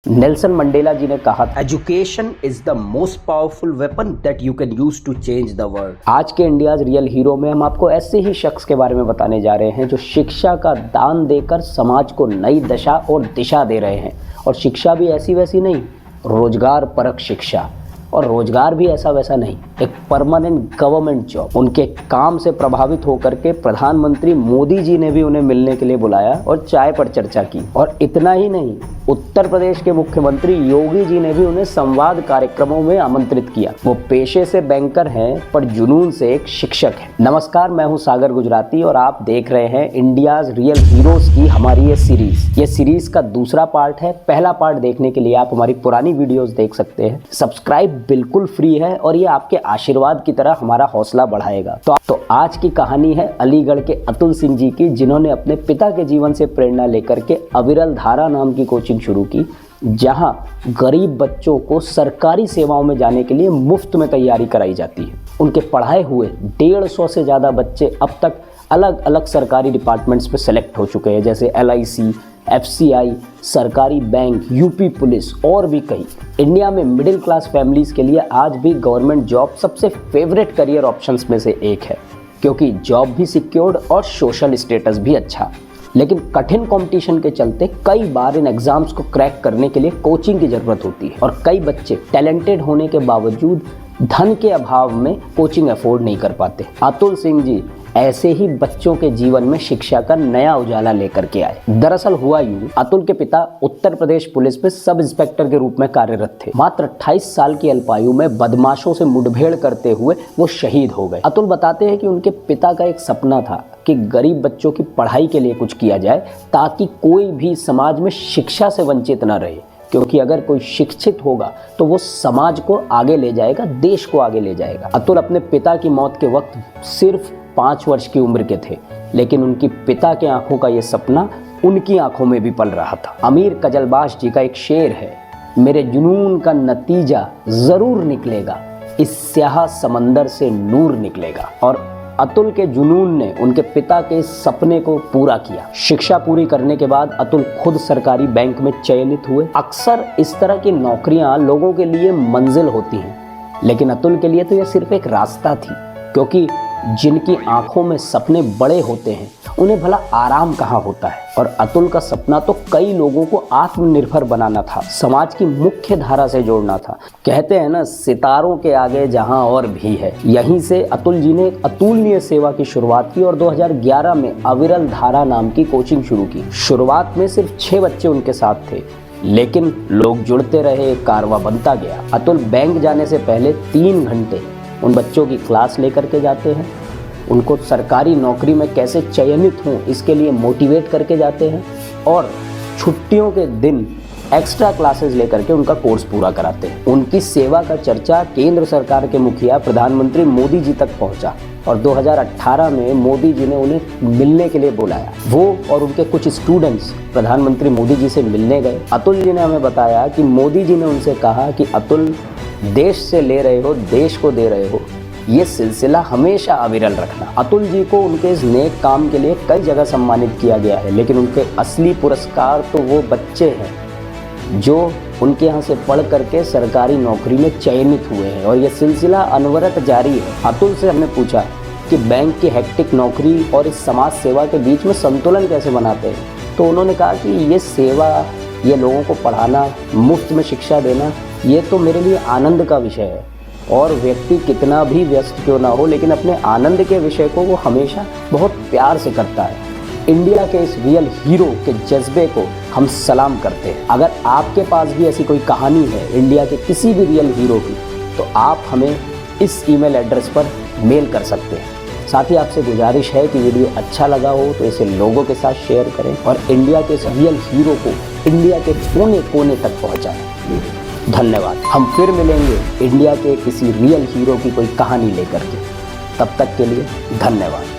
Nelson Mandela जी ने कहा था, education is the most powerful weapon that you can use to change the world. आज के India's real hero में हम आपको ऐसे ही शख्स के बारे में बताने जा रहे हैं जो शिक्षा का दान देकर समाज को नई दशा और दिशा दे रहे हैं। और शिक्षा भी ऐसी वैसी नहीं, रोजगार परक शिक्षा, और रोजगार भी ऐसा वैसा नहीं, एक परमानेंट गवर्नमेंट जॉब। उनके काम से प्रभावित होकर के प्रधानमंत्री मोदी जी ने भी उन्हें मिलने के लिए बुलाया और चाय पर चर्चा की। और इतना ही नहीं, उत्तर प्रदेश के मुख्यमंत्री योगी जी ने भी उन्हें संवाद कार्यक्रमों में आमंत्रित किया। वो पेशे से बैंकर हैं पर जुनून से एक शिक्षक हैं। नमस्कार, मैं हूं सागर गुजराती और आप देख रहे हैं इंडियाज रियल हीरोज की हमारी ये सीरीज का दूसरा पार्ट है। पहला पार्ट देखने के लिए आप हमारी पुरानी वीडियोस देख सकते हैं। सब्सक्राइब बिल्कुल फ्री है और ये आपके आशीर्वाद की तरह हमारा हौसला बढ़ाएगा। तो आज की कहानी है अलीगढ़ के अतुल सिंह जी की, जिन्होंने अपने पिता के जीवन से प्रेरणा लेकर के अविरल धारा नाम की कोचिंग शुरू की, जहां गरीब बच्चों को सरकारी सेवाओं में जाने के लिए मुफ्त में तैयारी कराई जाती है। उनके पढ़ाए हुए 150 से ज़्यादा बच्चे अब तक अलग अलग सरकारी डिपार्टमेंट्स पे सेलेक्ट हो चुके हैं, जैसे LIC, FCI, सरकारी बैंक, यूपी पुलिस और भी कई। इंडिया में मिडिल क्लास फैमिलीज़ के लिए आज भी गवर्नमेंट जॉब सबसे फेवरेट करियर ऑप्शंस में से एक है, क्योंकि जॉब भी सिक्योर्ड और सोशल स्टेटस भी अच्छा। लेकिन कठिन कंपटीशन के चलते कई बार इन एग्जाम्स को क्रैक करने के लिए कोचिंग की ज़रूरत होती है और कई बच्चे टैलेंटेड होने के बावजूद धन के अभाव में कोचिंग अफोर्ड नहीं कर पाते। अतुल सिंह जी ऐसे ही बच्चों के जीवन में शिक्षा का नया उजाला लेकर के आए। दरअसल हुआ यूं, अतुल के पिता उत्तर प्रदेश पुलिस में सब इंस्पेक्टर के रूप में कार्यरत थे। मात्र 28 साल की अल्पायु में बदमाशों से मुठभेड़ करते हुए वो शहीद हो गए। अतुल बताते हैं कि उनके पिता का एक सपना था कि गरीब बच्चों की पढ़ाई के लिए कुछ किया जाए, ताकि कोई भी समाज में शिक्षा से वंचित न रहे, क्योंकि अगर कोई शिक्षित होगा तो वो समाज को आगे ले जाएगा, देश को आगे ले जाएगा। अतुल अपने पिता की मौत के वक्त सिर्फ 5 वर्ष की उम्र के थे, लेकिन उनकी पिता के आंखों का ये सपना उनकी आंखों में भी पल रहा था। अमीर कजलबाश जी का एक शेर है, मेरे जुनून का नतीजा जरूर निकलेगा, इस स्याह समंदर से नूर निकलेगा। और अतुल के जुनून ने उनके पिता के सपने को पूरा किया। शिक्षा पूरी करने के बाद अतुल खुद सरकारी बैंक में चयनित हुए। अक्सर इस तरह की नौकरियां लोगों के लिए मंजिल होती हैं, लेकिन अतुल के लिए तो यह सिर्फ एक रास्ता थी, क्योंकि जिनकी आंखों में सपने बड़े होते हैं उन्हें भला आराम कहाँ होता है। और अतुल का सपना तो कई लोगों को आत्मनिर्भर बनाना था, समाज की मुख्य धारा से जोड़ना था। कहते हैं ना, सितारों के आगे जहां और भी है। यहीं से अतुल जी ने एक अतुलनीय सेवा की शुरुआत की और 2011 में अविरल धारा नाम की कोचिंग शुरू की। शुरुआत में सिर्फ 6 बच्चे उनके साथ थे, लेकिन लोग जुड़ते रहे, कारवां बनता गया। अतुल बैंक जाने से पहले 3 घंटे उन बच्चों की क्लास लेकर के जाते हैं, उनको सरकारी नौकरी में कैसे चयनित हों इसके लिए मोटिवेट करके जाते हैं, और छुट्टियों के दिन एक्स्ट्रा क्लासेस लेकर के उनका कोर्स पूरा कराते हैं। उनकी सेवा का चर्चा केंद्र सरकार के मुखिया प्रधानमंत्री मोदी जी तक पहुंचा और 2018 में मोदी जी ने उन्हें मिलने के लिए बुलाया। वो और उनके कुछ स्टूडेंट्स प्रधानमंत्री मोदी जी से मिलने गए। अतुल जी ने हमें बताया कि मोदी जी ने उनसे कहा कि अतुल, देश से ले रहे हो, देश को दे रहे हो, ये सिलसिला हमेशा अविरल रखना। अतुल जी को उनके इस नेक काम के लिए कई जगह सम्मानित किया गया है, लेकिन उनके असली पुरस्कार तो वो बच्चे हैं जो उनके यहाँ से पढ़ करके सरकारी नौकरी में चयनित हुए हैं, और ये सिलसिला अनवरत जारी है। अतुल से हमने पूछा कि बैंक की हेक्टिक नौकरी और इस समाज सेवा के बीच में संतुलन कैसे बनाते हैं, तो उन्होंने कहा कि ये सेवा, ये लोगों को पढ़ाना, मुफ्त में शिक्षा देना, ये तो मेरे लिए आनंद का विषय है। और व्यक्ति कितना भी व्यस्त क्यों ना हो, लेकिन अपने आनंद के विषय को वो हमेशा बहुत प्यार से करता है। इंडिया के इस रियल हीरो के जज्बे को हम सलाम करते हैं। अगर आपके पास भी ऐसी कोई कहानी है इंडिया के किसी भी रियल हीरो की, तो आप हमें इस ईमेल एड्रेस पर मेल कर सकते हैं। साथ ही आपसे गुजारिश है कि वीडियो अच्छा लगा हो तो इसे लोगों के साथ शेयर करें और इंडिया के इस रियल हीरो को इंडिया के कोने कोने तक पहुँचाएं। धन्यवाद। हम फिर मिलेंगे इंडिया के किसी रियल हीरो की कोई कहानी लेकर के। तब तक के लिए धन्यवाद।